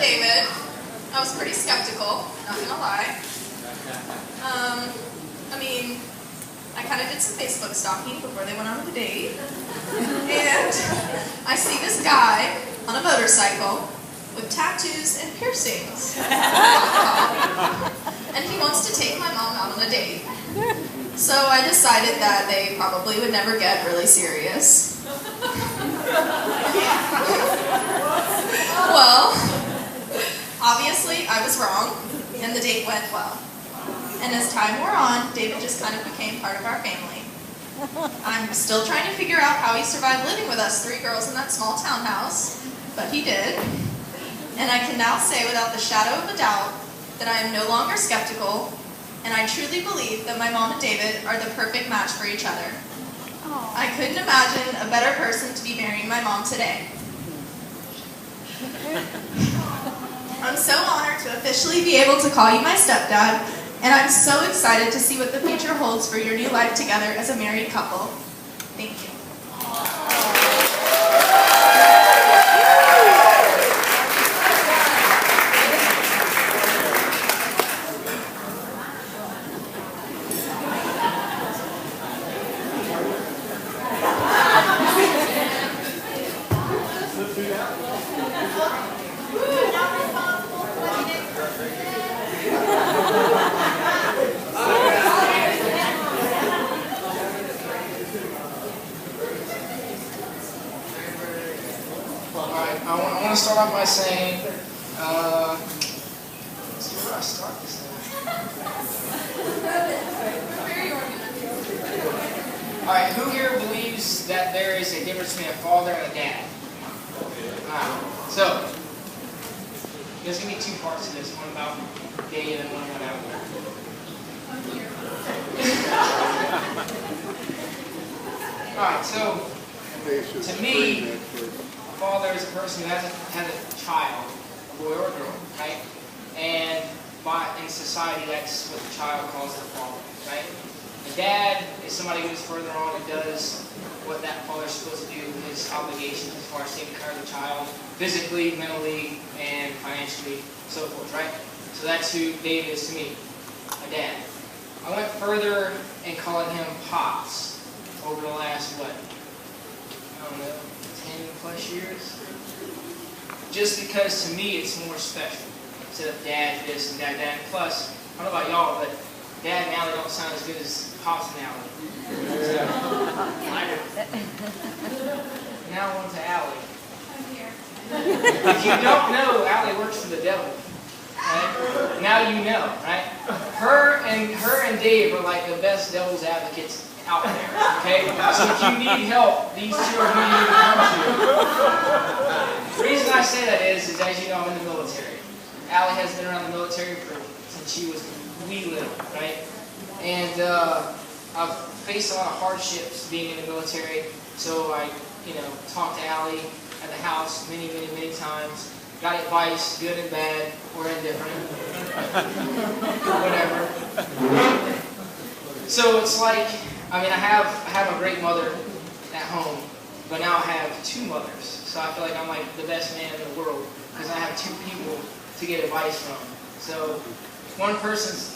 David. I was pretty skeptical, not gonna lie. I kind of did some Facebook stalking before they went on a date. And I see this guy on a motorcycle with tattoos and piercings. And he wants to take my mom out on a date. So I decided that they probably would never get really serious. Well, obviously I was wrong, and the date went well. And as time wore on, David just kind of became part of our family. I'm still trying to figure out how he survived living with us 3 girls in that small townhouse, but he did. And I can now say without the shadow of a doubt that I am no longer skeptical, and I truly believe that my mom and David are the perfect match for each other. Aww. I couldn't imagine a better person to be marrying my mom today. I'm so honored to officially be able to call you my stepdad, and I'm so excited to see what the future holds for your new life together as a married couple. Thank you. I want to start off by saying, let's see, where do I start this thing? Alright, who here believes that there is a difference between a father and a dad? So, there's going to be 2 parts to this, one about Dave and one about Albert. Alright, so, to me, a father is a person who has a child, a boy or a girl, right? And in society, that's what the child calls their father, right? A dad is somebody who's further on and does what that father's supposed to do, his obligations as far as taking care of the child, physically, mentally, and financially, so forth, right? So that's who David is to me, a dad. I went further in calling him Pops over the last, I don't know, 10+ years? Just because to me it's more special. Instead of dad this and dad that. And plus, I don't know about y'all, but Dad and Allie don't sound as good as Pops and Allie. So, now on to Allie. I'm here. If you don't know, Allie works for the devil. Right? Now you know, right? Her and Dave are like the best devil's advocates out there. Okay? So if you need help, these 2 are who you need to come to. The reason I say that is as you know, I'm in the military. Allie has been around the military since she was wee little, right? And I've faced a lot of hardships being in the military. So I, talked to Allie at the house many times. Got advice, good and bad, or indifferent. Whatever. So it's like, I have a great mother at home, but now I have 2 mothers. So I feel like I'm like the best man in the world because I have 2 people to get advice from. So 1 person's,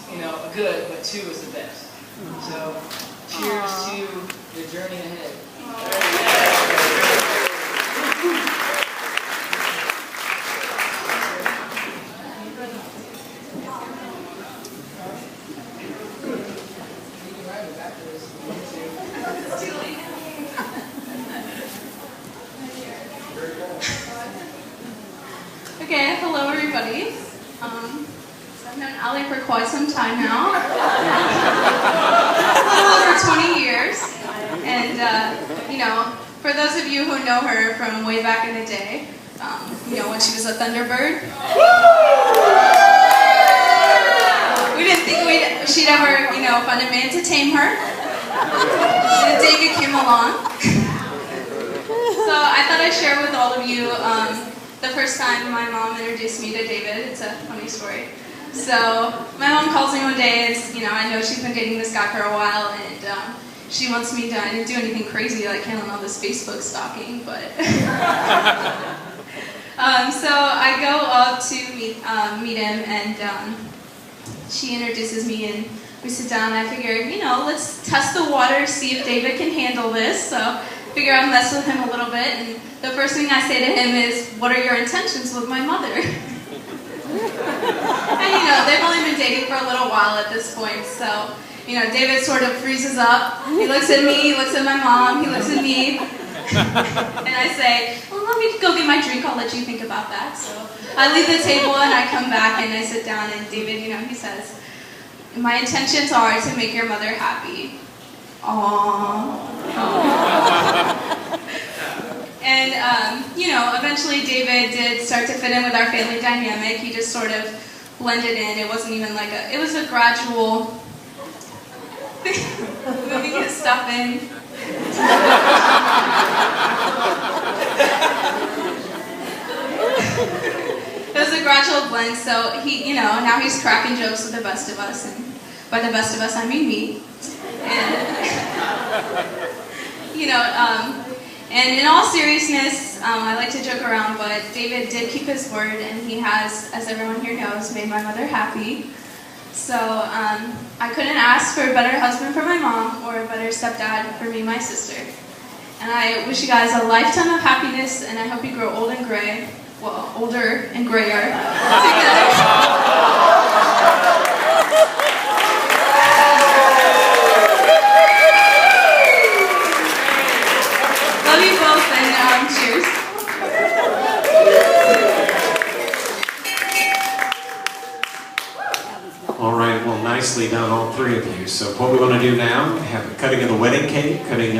good, but 2 is the best. So cheers to the journey ahead. Okay, hello everybody. So I've known Allie for quite some time now. A little over 20 years. And, for those of you who know her from way back in the day, when she was a Thunderbird. We didn't think she'd ever, find a man to tame her. And David came along. So I thought I'd share with all of you the first time my mom introduced me to David. It's a funny story. So my mom calls me one day and, I know she's been dating this guy for a while, and she wants me to, I didn't do anything crazy like him on all this Facebook stalking, but So I go up to meet him, and she introduces me, and we sit down. And I figure, let's test the water, see if David can handle this. So I figure I'll mess with him a little bit, and the first thing I say to him is, "What are your intentions with my mother?" And they've only been dating for a little while at this point, so David sort of freezes up. He looks at me, he looks at my mom, he looks at me, and I say, "Well, let me go get my drink. I'll let you think about that." So I leave the table and I come back and I sit down, and David, he says, "My intentions are to make your mother happy." Aww. And, eventually David did start to fit in with our family dynamic. He just sort of blended in. It wasn't even it was a gradual moving his stuff in. It was a gradual blend, so he, now he's cracking jokes with the best of us, and by the best of us, I mean me. And in all seriousness, I like to joke around, but David did keep his word, and he has, as everyone here knows, made my mother happy. So I couldn't ask for a better husband for my mom or a better stepdad for me and my sister. And I wish you guys a lifetime of happiness, and I hope you grow old and gray, well, older and grayer together. Love you both, and cheers. All right, well, nicely done, all three of you. So what we want to do now, have a cutting of the wedding cake, cutting